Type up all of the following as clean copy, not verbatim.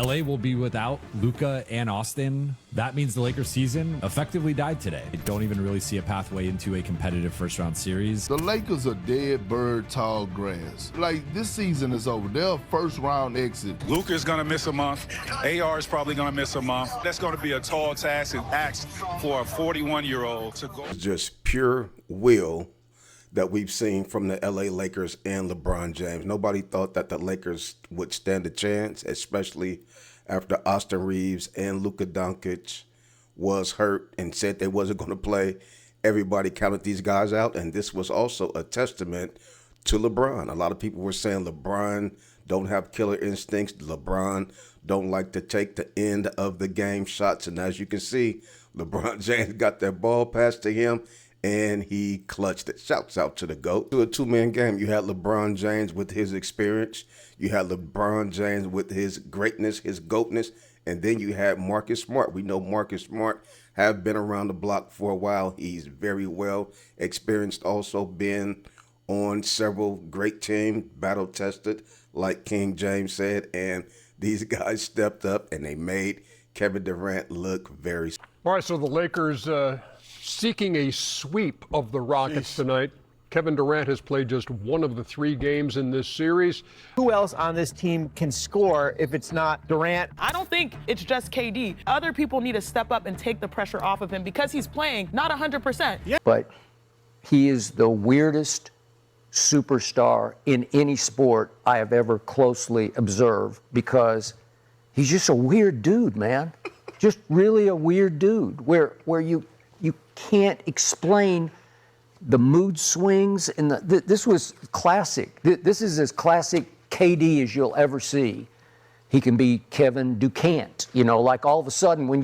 LA will be without Luka and Austin. That means the Lakers season effectively died today. I don't even really see a pathway into a competitive first-round series. The Lakers are dead bird tall grass. Like, this season is over. They're a first-round exit. Luka is going to miss a month. AR is probably going to miss a month. That's going to be a tall task and ask for a 41-year-old to go. It's just pure will that we've seen from the LA Lakers and LeBron James. Nobody thought that the Lakers would stand a chance, especially after Austin Reeves and Luka Doncic was hurt and said they wasn't going to play. Everybody counted these guys out, and this was also a testament to LeBron. A lot of people were saying LeBron don't have killer instincts. LeBron don't like to take the end of the game shots, and as you can see, LeBron James got that ball passed to him, and he clutched it. Shouts out to the GOAT. To a two-man game, you had LeBron James with his experience. You had LeBron James with his greatness, his GOATness. And then you had Marcus Smart. We know Marcus Smart have been around the block for a while. He's very well experienced, also been on several great teams, battle-tested, like King James said. And these guys stepped up, and they made Kevin Durant look very... All right, so the Lakers... seeking a sweep of the Rockets tonight. Kevin Durant has played just one of the 3 games in this series. Who else on this team can score if it's not Durant? I don't think it's just KD. Other people need to step up and take the pressure off of him because he's playing not 100%. Yeah. But he is the weirdest superstar in any sport I have ever closely observed because he's just a weird dude, man. Just really a weird dude where you can't explain the mood swings. And this was classic. This is as classic KD as you'll ever see. He can be Kevin Durant, like all of a sudden when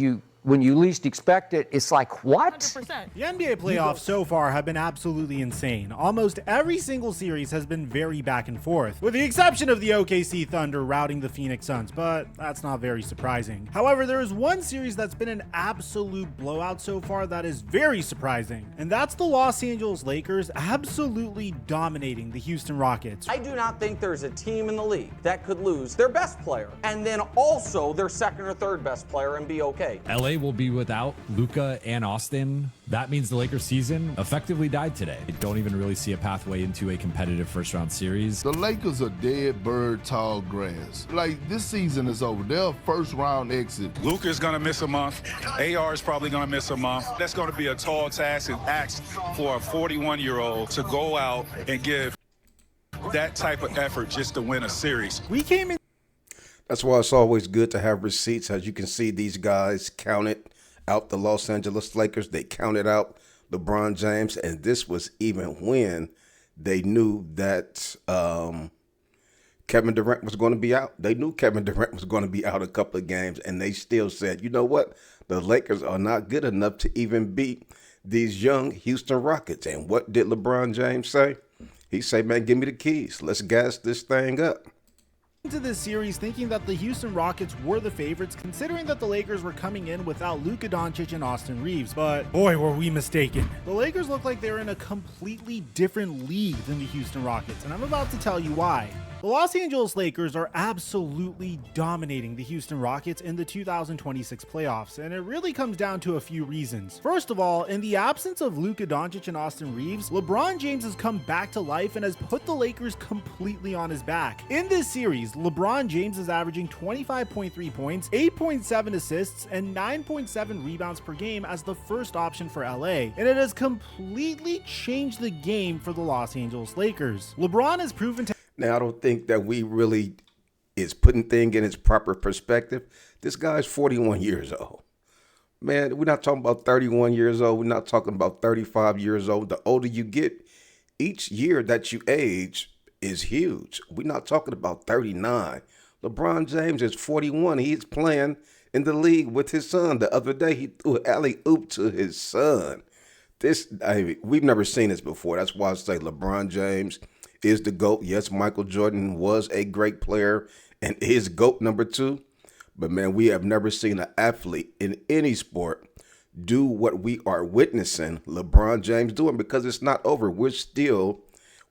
you least expect it, it's like, what? 100%. The NBA playoffs so far have been absolutely insane. Almost every single series has been very back and forth, with the exception of the OKC Thunder routing the Phoenix Suns, but that's not very surprising. However, there is one series that's been an absolute blowout so far that is very surprising, and that's the Los Angeles Lakers absolutely dominating the Houston Rockets. I do not think there's a team in the league that could lose their best player and then also their second or third best player and be okay. LA will be without Luka and Austin. That means the Lakers season effectively died today. I don't even really see a pathway into a competitive first-round series. The Lakers are dead bird tall grass. Like, this season is over. They're a first-round exit. Luka is going to miss a month. AR is probably going to miss a month. That's going to be a tall task and ask for a 41-year-old to go out and give that type of effort just to win a series. We came in. That's why it's always good to have receipts. As you can see, these guys counted out the Los Angeles Lakers. They counted out LeBron James, and this was even when they knew that Kevin Durant was going to be out. They knew Kevin Durant was going to be out a couple of games, and they still said, you know what? The Lakers are not good enough to even beat these young Houston Rockets. And what did LeBron James say? He said, man, give me the keys. Let's gas this thing up. Into this series thinking that the Houston Rockets were the favorites, considering that the Lakers were coming in without Luka Doncic and Austin Reeves, but boy were we mistaken. The Lakers look like they're in a completely different league than the Houston Rockets, and I'm about to tell you why. The Los Angeles Lakers are absolutely dominating the Houston Rockets in the 2026 playoffs, and it really comes down to a few reasons. First of all, in the absence of Luka Doncic and Austin Reeves, LeBron James has come back to life and has put the Lakers completely on his back. In this series, LeBron James is averaging 25.3 points, 8.7 assists, and 9.7 rebounds per game as the first option for LA, and it has completely changed the game for the Los Angeles Lakers. LeBron has proven to... Now, I don't think that we really is putting things in its proper perspective. This guy's 41 years old. Man, we're not talking about 31 years old. We're not talking about 35 years old. The older you get, each year that you age is huge. We're not talking about 39. LeBron James is 41. He's playing in the league with his son. The other day, he threw an alley-oop to his son. We've never seen this before. That's why I say LeBron James is the GOAT. Yes, Micheal Jordan was a great player and is GOAT number 2. But, man, we have never seen an athlete in any sport do what we are witnessing LeBron James doing, because it's not over. We're still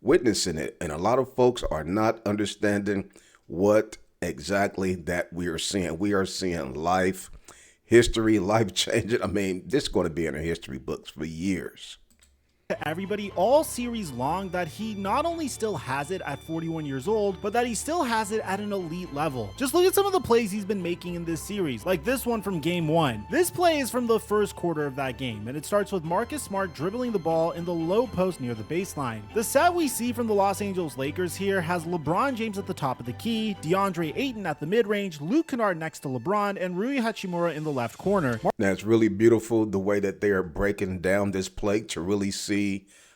witnessing it. And a lot of folks are not understanding what exactly that we are seeing. We are seeing life, history, life changing. I mean, this is going to be in the history books for years. Everybody all series long that he not only still has it at 41 years old, but that he still has it at an elite level. Just look at some of the plays he's been making in this series, like this one from game 1. This play is from the first quarter of that game, and it starts with Marcus Smart dribbling the ball in the low post near the baseline. The set we see from the Los Angeles Lakers here has LeBron James at the top of the key, DeAndre Ayton at the mid-range, Luke Kennard next to LeBron, and Rui Hachimura in the left corner. Now, it's really beautiful the way that they are breaking down this play to really see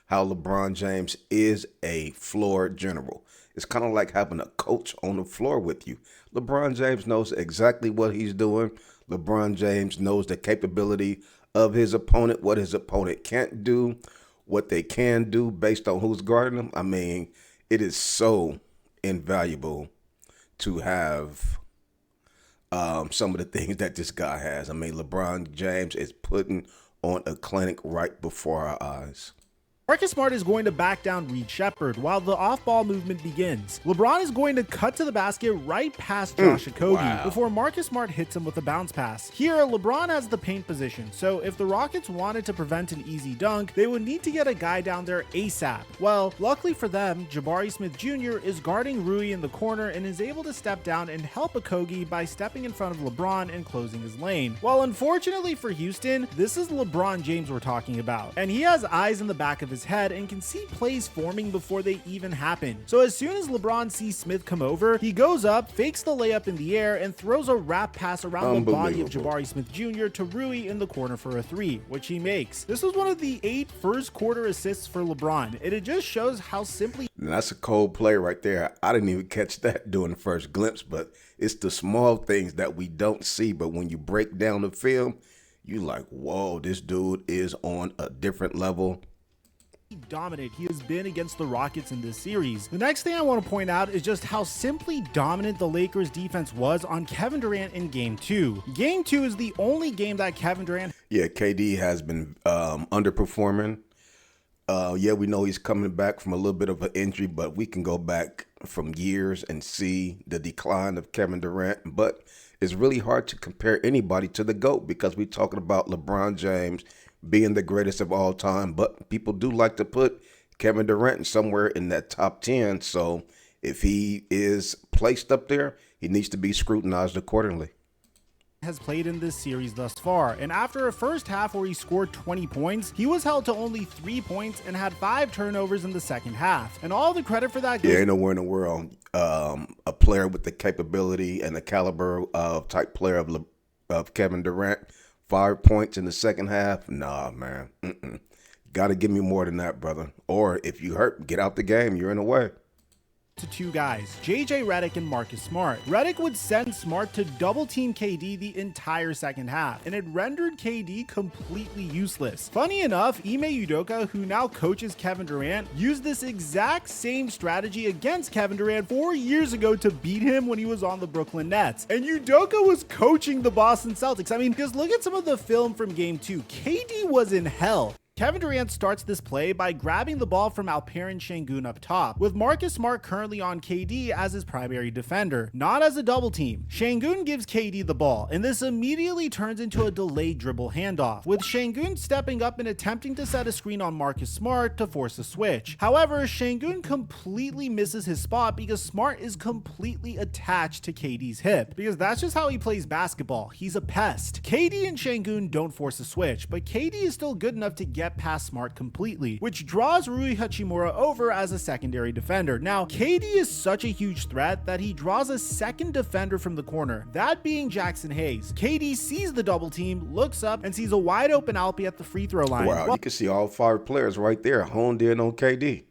how LeBron James is a floor general. It's kind of like having a coach on the floor with you. LeBron James knows exactly what he's doing. LeBron James knows the capability of his opponent, what his opponent can't do, what they can do based on who's guarding them. I mean, it is so invaluable to have some of the things that this guy has. I mean, LeBron James is putting on a clinic right before our eyes. Marcus Smart is going to back down Reed Shepherd while the off-ball movement begins. LeBron is going to cut to the basket right past Josh Okogie before Marcus Smart hits him with a bounce pass. Here, LeBron has the paint position, so if the Rockets wanted to prevent an easy dunk, they would need to get a guy down there ASAP. Well, luckily for them, Jabari Smith Jr. is guarding Rui in the corner and is able to step down and help Okogie by stepping in front of LeBron and closing his lane. While unfortunately for Houston, this is LeBron James we're talking about, and he has eyes in the back of his head and can see plays forming before they even happen. So as soon as LeBron sees Smith come over, he goes up, fakes the layup in the air, and throws a wrap pass around the body of Jabari Smith Jr. to Rui in the corner for a 3, which he makes. This was one of the 8 first quarter assists for LeBron, and it just shows how simply... That's a cold play right there. I didn't even catch that during the first glimpse, but it's the small things that we don't see, but when you break down the film, you like, whoa, this dude is on a different level. Dominant he has been against the Rockets in this series. The next thing I want to point out is just how simply dominant the Lakers defense was on Kevin Durant in game 2. Game 2 is the only game that Kevin Durant... Yeah, KD has been underperforming. Yeah, we know he's coming back from a little bit of an injury, but we can go back from years and see the decline of Kevin Durant. But it's really hard to compare anybody to the GOAT because we're talking about LeBron James being the greatest of all time, but people do like to put Kevin Durant somewhere in that top 10. So if he is placed up there, he needs to be scrutinized accordingly. Has played in this series thus far, and after a first half where he scored 20 points, he was held to only 3 points and had 5 turnovers in the second half. And all the credit for that goes... Yeah, ain't nowhere in the world a player with the capability and the caliber of type player of Kevin Durant, 5 points in the second half? Nah, man. Got to give me more than that, brother. Or if you hurt, get out the game. You're in the way. To 2 guys, JJ Redick and Marcus Smart. Redick would send Smart to double team KD the entire second half, and it rendered KD completely useless. Funny enough, Ime Udoka, who now coaches Kevin Durant, used this exact same strategy against Kevin Durant 4 years ago to beat him when he was on the Brooklyn Nets. And Udoka was coaching the Boston Celtics. I mean, because look at some of the film from game 2. KD was in hell. Kevin Durant starts this play by grabbing the ball from Alperen Şengün up top, with Marcus Smart currently on KD as his primary defender, not as a double team. Şengün gives KD the ball, and this immediately turns into a delayed dribble handoff, with Şengün stepping up and attempting to set a screen on Marcus Smart to force a switch. However, Şengün completely misses his spot because Smart is completely attached to KD's hip, because that's just how he plays basketball. He's a pest. KD and Şengün don't force a switch, but KD is still good enough to get past Smart completely, which draws Rui Hachimura over as a secondary defender. Now, KD is such a huge threat that he draws a second defender from the corner, that being Jackson Hayes. KD sees the double team, looks up, and sees a wide open Alpi at the free throw line. Wow, you can see all 5 players right there honed in on KD.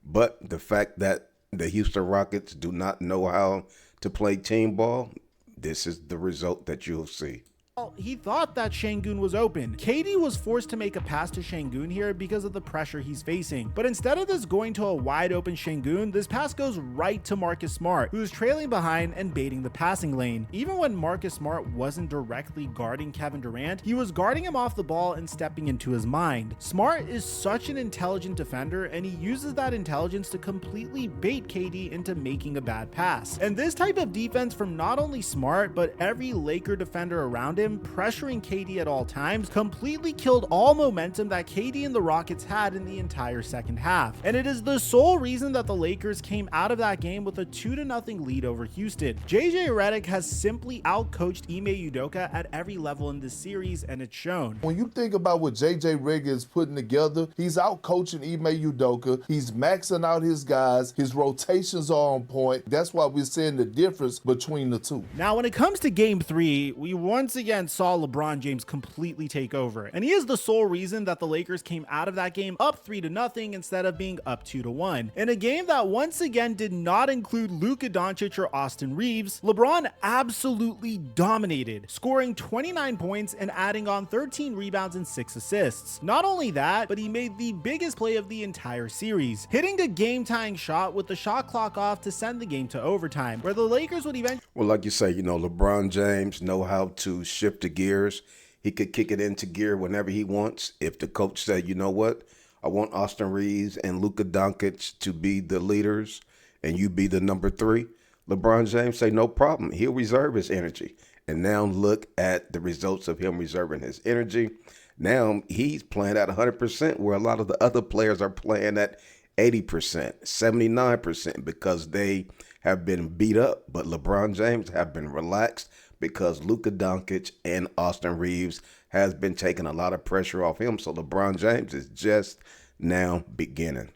But the fact that the Houston Rockets do not know how to play team ball, this is the result that you'll see. Well, he thought that Şengün was open. KD was forced to make a pass to Şengün here because of the pressure he's facing. But instead of this going to a wide open Şengün, this pass goes right to Marcus Smart, who's trailing behind and baiting the passing lane. Even when Marcus Smart wasn't directly guarding Kevin Durant, he was guarding him off the ball and stepping into his mind. Smart is such an intelligent defender, and he uses that intelligence to completely bait KD into making a bad pass. And this type of defense from not only Smart, but every Laker defender around him, pressuring KD at all times, completely killed all momentum that KD and the Rockets had in the entire second half. And it is the sole reason that the Lakers came out of that game with a 2-0 lead over Houston. JJ Redick has simply outcoached Ime Udoka at every level in this series, and it's shown. When you think about what JJ Redick is putting together, he's out coaching Ime Udoka. He's maxing out his guys. His rotations are on point. That's why we're seeing the difference between the two. Now, when it comes to game 3, we once again saw LeBron James completely take over. And he is the sole reason that the Lakers came out of that game up 3-0 instead of being up 2-1. In a game that once again did not include Luka Doncic or Austin Reeves, LeBron absolutely dominated, scoring 29 points and adding on 13 rebounds and 6 assists. Not only that, but he made the biggest play of the entire series, hitting a game-tying shot with the shot clock off to send the game to overtime, where the Lakers would eventually... Well, like you say, LeBron James know how to shift the gears. He could kick it into gear whenever he wants. If the coach said, you know what, I want Austin Reeves and Luka Doncic to be the leaders and you be the number 3, LeBron James say no problem. He'll reserve his energy. And now look at the results of him reserving his energy. Now he's playing at 100%, where a lot of the other players are playing at 80%, 79%, because they have been beat up. But LeBron James have been relaxed because Luka Doncic and Austin Reeves has been taking a lot of pressure off him. So LeBron James is just now beginning.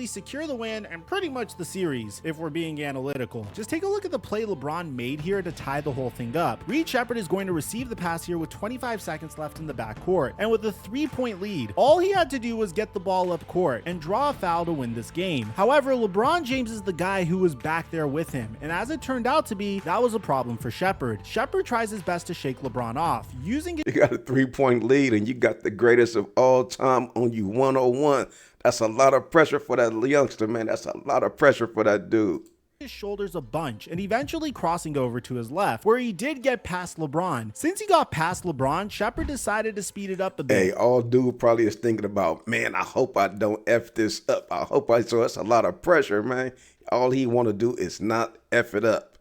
Secure the win and pretty much the series, if we're being analytical. Just take a look at the play LeBron made here to tie the whole thing up. Reed Sheppard is going to receive the pass here with 25 seconds left in the backcourt, and with a 3-point lead, all he had to do was get the ball up court and draw a foul to win this game. However, LeBron James is the guy who was back there with him, and as it turned out to be, that was a problem for Sheppard. Sheppard tries his best to shake LeBron off, using it. You got a 3-point lead and you got the greatest of all time on you 101. That's a lot of pressure for that youngster, man. That's a lot of pressure for that dude. His shoulders a bunch and eventually crossing over to his left, where he did get past LeBron. Since he got past LeBron, Sheppard decided to speed it up a bit. Hey, all dude probably is thinking about, man, I hope I don't F this up. So that's a lot of pressure, man. All he want to do is not F it up.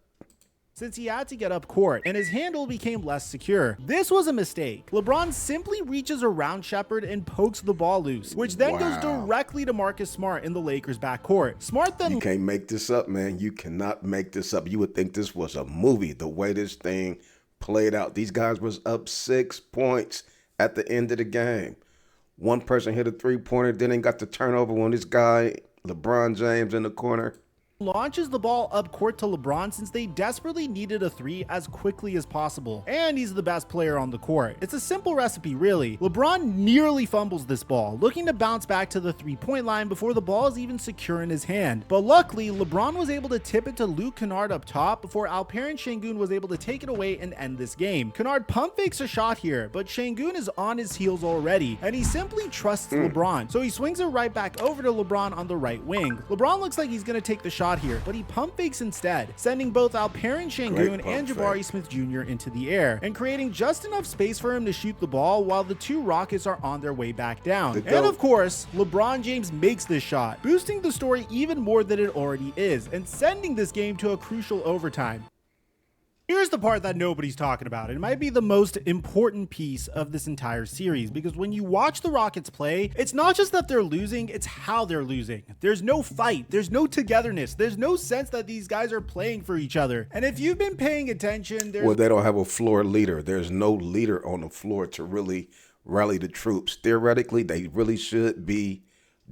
Since he had to get up court and his handle became less secure. This was a mistake. LeBron simply reaches around Sheppard and pokes the ball loose, which then goes directly to Marcus Smart in the Lakers backcourt. Smart then... You can't make this up, man. You cannot make this up. You would think this was a movie, the way this thing played out. These guys was up 6 points at the end of the game. One person hit a 3-pointer, then they got the turnover when this guy, LeBron James, in the corner, launches the ball up court to LeBron since they desperately needed a 3 as quickly as possible. And he's the best player on the court. It's a simple recipe, really. LeBron nearly fumbles this ball, looking to bounce back to the 3-point line before the ball is even secure in his hand. But luckily, LeBron was able to tip it to Luke Kennard up top before Alperen Şengün was able to take it away and end this game. Kennard pump fakes a shot here, but Şengün is on his heels already, and he simply trusts LeBron. So he swings it right back over to LeBron on the right wing. LeBron looks like he's going to take the shot here, but he pump fakes instead, sending both Alperen Şengün and Jabari Smith Jr. into the air and creating just enough space for him to shoot the ball while the two Rockets are on their way back down. And of course, LeBron James makes this shot, boosting the story even more than it already is and sending this game to a crucial overtime. Here's the part that nobody's talking about. It might be the most important piece of this entire series, because when you watch the Rockets play, it's not just that they're losing, it's how they're losing. There's no fight, there's no togetherness, there's no sense that these guys are playing for each other. And if you've been paying attention, well, they don't have a floor leader. There's no leader on the floor to really rally the troops. Theoretically, they really should be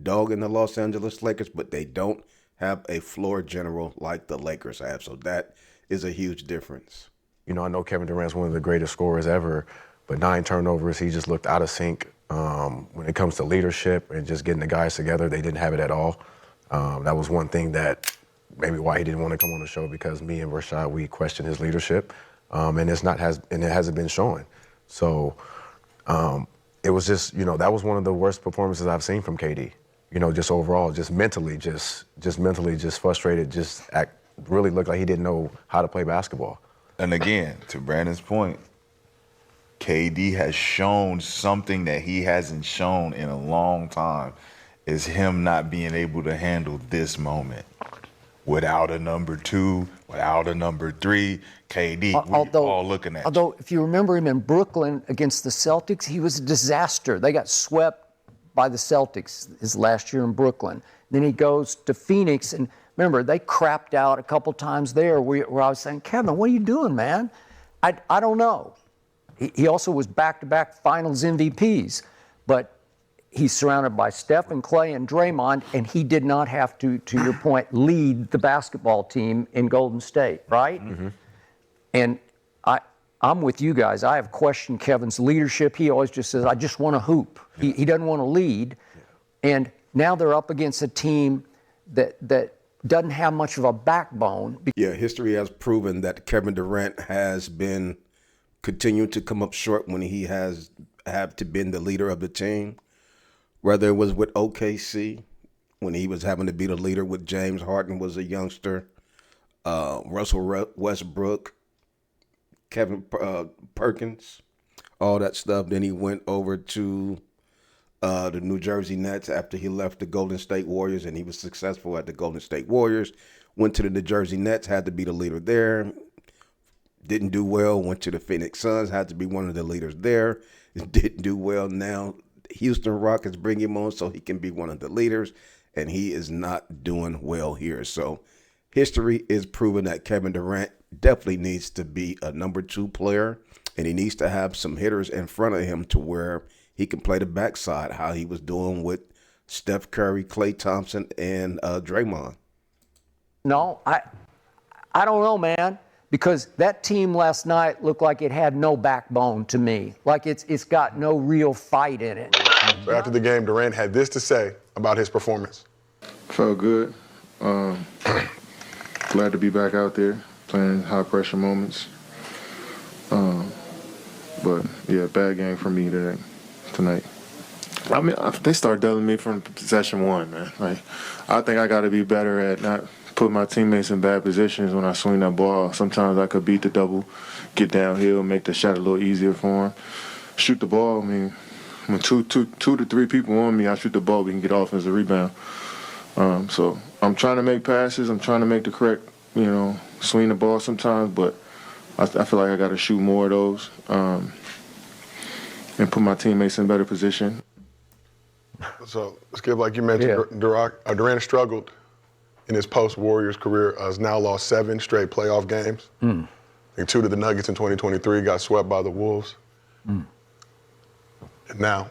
dogging the Los Angeles Lakers, but they don't have a floor general like the Lakers have. So that is a huge difference. I know Kevin Durant's one of the greatest scorers ever, but 9 turnovers, he just looked out of sync. When it comes to leadership and just getting the guys together, they didn't have it at all. That was one thing that maybe why he didn't want to come on the show, because me and Rashad, we questioned his leadership. and it hasn't been showing. So it was just, that was one of the worst performances I've seen from KD. Just overall, just mentally frustrated, really looked like he didn't know how to play basketball. And again, to Brandon's point, KD has shown something that he hasn't shown in a long time, is him not being able to handle this moment. Without a number 2, without a number 3, KD, we're all looking at Although, if you remember him in Brooklyn against the Celtics, he was a disaster. They got swept by the Celtics his last year in Brooklyn. Then he goes to Phoenix, and remember, they crapped out a couple times there where I was saying, Kevin, what are you doing, man? I don't know. He also was back-to-back finals MVPs, but he's surrounded by Steph and Clay and Draymond, and he did not have to your point, lead the basketball team in Golden State, right? Mm-hmm. And I'm with you guys. I have questioned Kevin's leadership. He always just says, I just want to hoop. Yeah. He doesn't want to lead. Yeah. And now they're up against a team that doesn't have much of a backbone. Yeah, history has proven that Kevin Durant has been continuing to come up short when he have to been the leader of the team. Whether it was with OKC, when he was having to be the leader with James Harden was a youngster, Russell Westbrook, Kevin Perkins, all that stuff. Then he went over to the New Jersey Nets after he left the Golden State Warriors, and he was successful at the Golden State Warriors. Went to the New Jersey Nets, had to be the leader there. Didn't do well. Went to the Phoenix Suns, had to be one of the leaders there. Didn't do well. Now Houston Rockets bring him on so he can be one of the leaders, and he is not doing well here. So history is proving that Kevin Durant definitely needs to be a number 2 player, and he needs to have some hitters in front of him to where he can play the backside, how he was doing with Steph Curry, Klay Thompson, and Draymond. No, I don't know, man, because that team last night looked like it had no backbone to me, like it's got no real fight in it. So after the game, Durant had this to say about his performance. Felt good. Glad to be back out there playing high pressure moments. But yeah, bad game for me tonight. I mean, they start doubling me from possession 1, man. Like, I think I got to be better at not putting my teammates in bad positions when I swing that ball. Sometimes I could beat the double, get downhill, make the shot a little easier for them. Shoot the ball. I mean, when two to 3 people on me, I shoot the ball, we can get offensive rebound. So I'm trying to make passes. I'm trying to make the correct, swing the ball sometimes, but I feel like I got to shoot more of those and put my teammates in better position. So, Skip, like you mentioned, Durant struggled in his post-Warriors career. Has now lost 7 straight playoff games. I think 2 to the Nuggets in 2023, got swept by the Wolves. And now,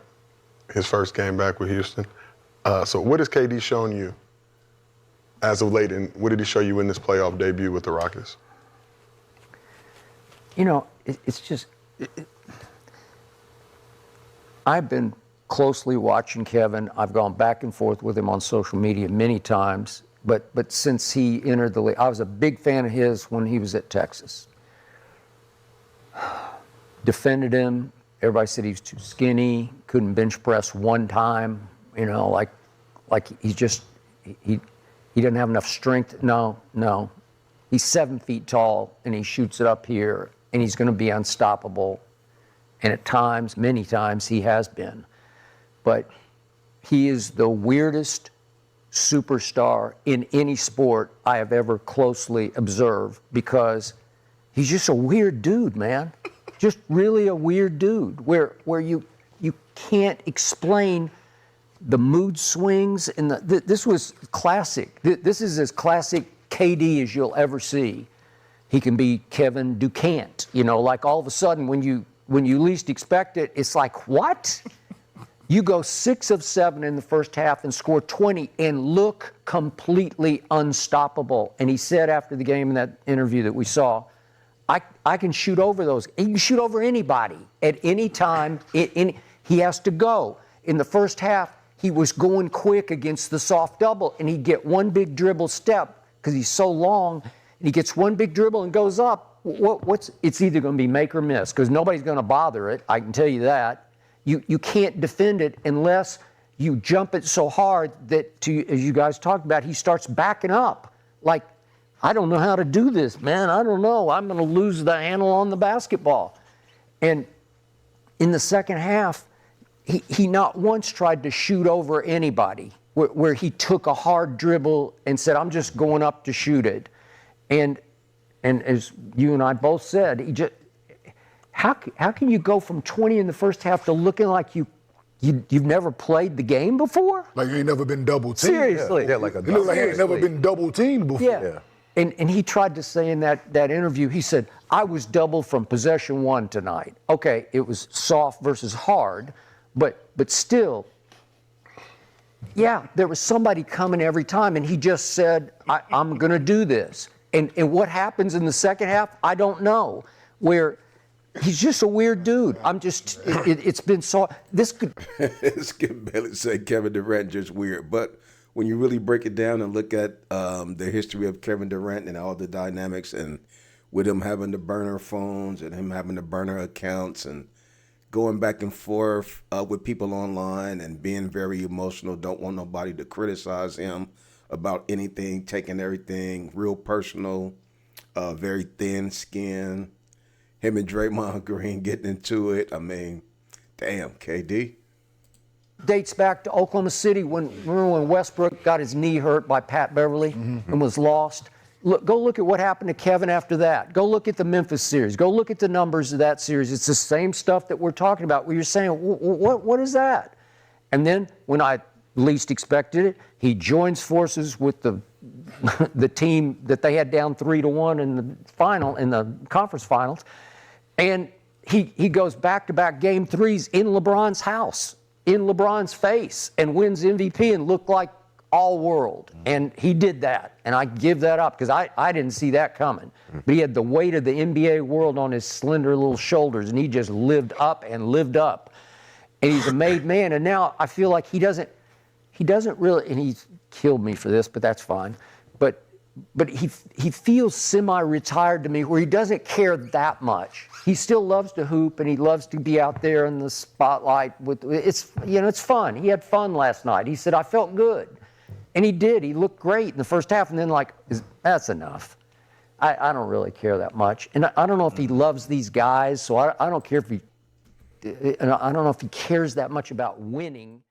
his first game back with Houston. So what has KD shown you as of late, and what did he show you in this playoff debut with the Rockets? It's just, I've been closely watching Kevin. I've gone back and forth with him on social media many times, but since he entered the league, I was a big fan of his when he was at Texas. Defended him. Everybody said he was too skinny, couldn't bench press one time, like he doesn't have enough strength. No. He's 7 feet tall, and he shoots it up here, and he's going to be unstoppable. And at times, many times, he has been. But he is the weirdest superstar in any sport I have ever closely observed, because he's just a weird dude, man. Just really a weird dude, where you can't explain the mood swings. And this was classic. This is as classic KD as you'll ever see. He can be Kevin Durant, like all of a sudden when you least expect it, it's like, what? You go 6 of 7 in the first half and score 20 and look completely unstoppable. And he said after the game in that interview that we saw, I can shoot over those. He can shoot over anybody at any time. He has to go. In the first half, he was going quick against the soft double, and he'd get one big dribble step because he's so long, and he gets one big dribble and goes up, it's either going to be make or miss because nobody's going to bother it. I can tell you that. You can't defend it unless you jump it so hard that, as you guys talked about, he starts backing up. Like, I don't know how to do this, man. I don't know. I'm going to lose the handle on the basketball. And in the second half, he not once tried to shoot over anybody, where he took a hard dribble and said, I'm just going up to shoot it. And as you and I both said, how can you go from 20 in the first half to looking like you've never played the game before? Like you ain't never been double teamed. Seriously. Yeah, like a You look like you ain't never been double teamed before. Yeah. And he tried to say in that interview, he said, I was doubled from possession one tonight. Okay, it was soft versus hard, but still, yeah, there was somebody coming every time, and he just said, I'm going to do this. And what happens in the second half, I don't know, where he's just a weird dude. It's been so, this could. Skip Bailey said Kevin Durant just weird, but when you really break it down and look at the history of Kevin Durant and all the dynamics, and with him having the burner phones and him having the burner accounts and going back and forth with people online and being very emotional, don't want nobody to criticize him about anything, taking everything real personal, very thin skin. Him and Draymond Green getting into it. I mean, damn, KD. Dates back to Oklahoma City remember when Westbrook got his knee hurt by Pat Beverly and was lost? Go look at what happened to Kevin after that. Go look at the Memphis series. Go look at the numbers of that series. It's the same stuff that we're talking about where you're saying, what is that? And then when I least expected it, he joins forces with the team that they had down 3-1 in the conference finals. And he goes back-to-back game threes in LeBron's house, in LeBron's face, and wins MVP and looked like all world. And he did that. And I give that up because I didn't see that coming. But he had the weight of the NBA world on his slender little shoulders, and he just lived up and lived up. And he's a made man. And now I feel like he doesn't really, and he's killed me for this, but that's fine. But he feels semi-retired to me where he doesn't care that much. He still loves to hoop and he loves to be out there in the spotlight it's fun. He had fun last night. He said, I felt good. And he did. He looked great in the first half and then that's enough. I don't really care that much. And I don't know if he loves these guys, so I don't care if I don't know if he cares that much about winning.